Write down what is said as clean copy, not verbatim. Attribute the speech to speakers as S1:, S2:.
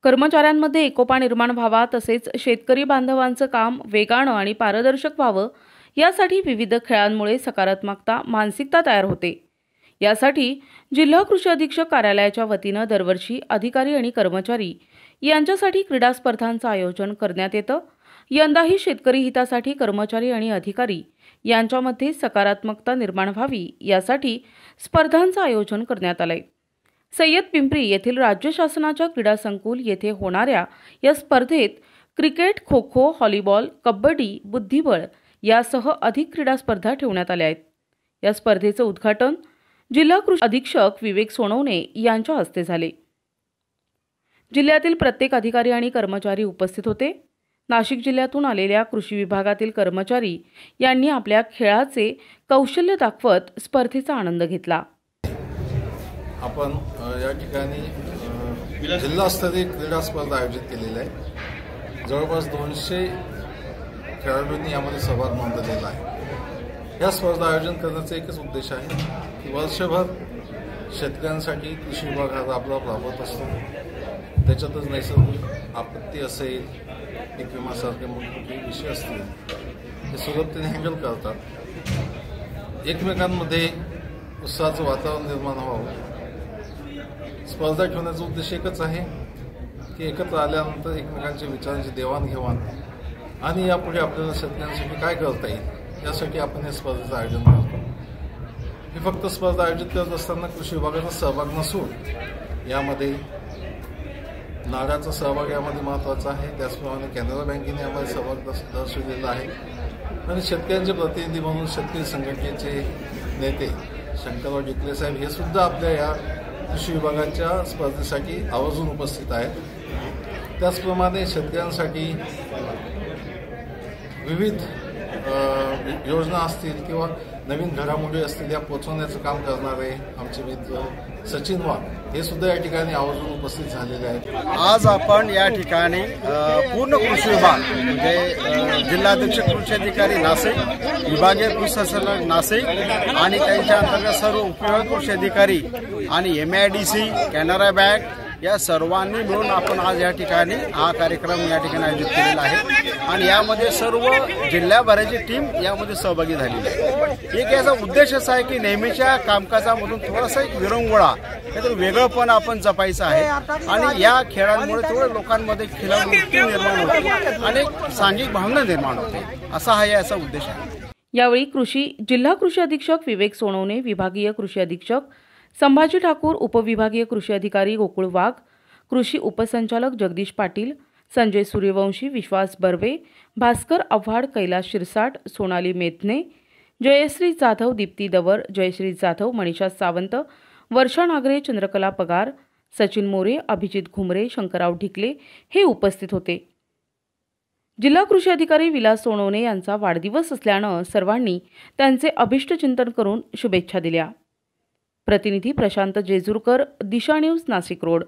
S1: कर्मचाऱ्यांमध्ये एकोपा निर्माण व्हावा तसेच शेतकरी बांधवांचं काम वेगानं आणि पारदर्शक व्हावं यासाठी विविध खेळांमुळे सकारात्मकता मानसिकता तयार होते। यासाठी जिल्हा कृषी अधीक्षक कार्यालयाच्या वतीनं दरवर्षी अधिकारी आणि कर्मचारी यांच्यासाठी क्रीडा स्पर्धांचं आयोजन करण्यात येतं। यंदाही शेतकरी हितासाठी कर्मचारी आणि अधिकारी यांच्यामध्ये सकारात्मकता निर्माण व्हावी यासाठी स्पर्धांचं आयोजन करण्यात आलंय। सय्यद पिंपरी येथील राज्य शासनाच्या क्रीडा संकुल येथे होणाऱ्या या स्पर्धेत क्रिकेट, खो-खो, व्हॉलीबॉल, कबड्डी, बुद्धिबळ यासह अधिक क्रीडा स्पर्धा ठेवण्यात आल्या आहेत। या स्पर्धेचं उद्घाटन जिल्हा कृषी अधीक्षक विवेक सोनवणे यांच्या हस्ते झाले। जिल्ह्यातील प्रत्येक अधिकारी आणि कर्मचारी उपस्थित होते। नाशिक जिल्ह्यातून आलेल्या कृषी विभागातील कर्मचारी यांनी आपल्या खेळाचे कौशल्य दाखवत स्पर्धेचा आनंद घेतला।
S2: आपण या ठिकाणी जिल्हास्तरीय क्रीडा स्पर्धा आयोजित केलेल्या आहे। जवळपास 200 खेळाडूंनी यामध्ये सहभाग नोंदवलेला आहे। या स्पर्धा आयोजन करण्याचा एकच उद्देश आहे की वर्षभर शेतकऱ्यांसाठी कृषी विभाग हा राबवत असतो। त्याच्यातच नैसर्गिक आपत्ती असेल, पीक विमासारखे मोठमोठे विषय असतील ते सुलभतेने हँडल करतात। एकमेकांमध्ये उत्साहाचं वातावरण निर्माण व्हावं। स्पर्धा ठेवण्याचा उद्देश एकच आहे की एकत्र आल्यानंतर एकमेकांच्या विचारांची देवाणघेवाण आणि यापुढे आपल्याला शेतकऱ्यांसाठी काय करता येईल यासाठी आपण या स्पर्धेचं आयोजन करतो। ही फक्त स्पर्धा आयोजित करत असताना कृषी विभागाचा सहभाग नसून यामध्ये नाडाचा सहभाग यामध्ये महत्त्वाचा आहे। त्याचप्रमाणे कॅनरा बँकेने यामध्ये सहभाग दर्शवलेला आहे आणि शेतकऱ्यांचे प्रतिनिधी म्हणून शेतकरी संघटनेचे नेते शंकरराव जिकले साहेब हे सुद्धा आपल्या या कृषी विभागाच्या स्पर्धेसाठी आवर्जून उपस्थित आहेत। त्याचप्रमाणे शेतकऱ्यांसाठी विविध योजना असतील किंवा नवीन घडामोडी असतील या पोहोचवण्याचं काम करणारे आमचे मित्र सचिन वाघ हे सुद्धा या ठिकाणी आवर्जून उपस्थित झालेले आहेत।
S3: आज आपण या ठिकाणी पूर्ण कृषी विभाग म्हणजे जिल्हाध्यक्ष कृषी अधिकारी नाशिक, विभागीय कृषी संचालक नाशिक आणि त्यांच्या अंतर्गत सर्व उपविभाग कृषी अधिकारी आणि MIDC, कॅनरा बँक या सर्वांनी मिळून आपण आज या ठिकाणी हा कार्यक्रम या ठिकाणी आयोजित केलेला आहे आणि यामध्ये सर्व जिल्ह्याभराची टीम यामध्ये सहभागी झालेली आहे। एक याचा उद्देश असा आहे की नेहमीच्या कामकाजामधून थोडासा एक विरंगुळा काहीतरी वेगळंपण आपण जपायचं आहे आणि या खेळांमुळे थोडं लोकांमध्ये खेळावृत्ती निर्माण होते आणि सांघिक भावना निर्माण होते, असा हा याचा उद्देश आहे।
S1: यावेळी जिल्हा कृषी अधीक्षक विवेक सोनवणे, विभागीय कृषी अधीक्षक संभाजी ठाकूर, उपविभागीय कृषी अधिकारी गोकुळ वाघ, कृषी उपसंचालक जगदीश पाटील, संजय सूर्यवंशी, विश्वास बर्वे, भास्कर आव्हाड, कैलास शिरसाट, सोनाली मेथने, जयश्री जाधव, दीप्ती दवर, जयश्री जाधव, मनीषा सावंत, वर्षा नागरे, चंद्रकला पगार, सचिन मोरे, अभिजित घुमरे, शंकरराव ढिकले हे उपस्थित होते। जिल्हा कृषी अधिकारी विलास सोनवणे यांचा वाढदिवस असल्यानं सर्वांनी त्यांचे अभिष्ट चिंतन करून शुभेच्छा दिल्या। प्रतिनिधी प्रशांत जेजुरकर, दिशा न्यूज, नाशिक रोड।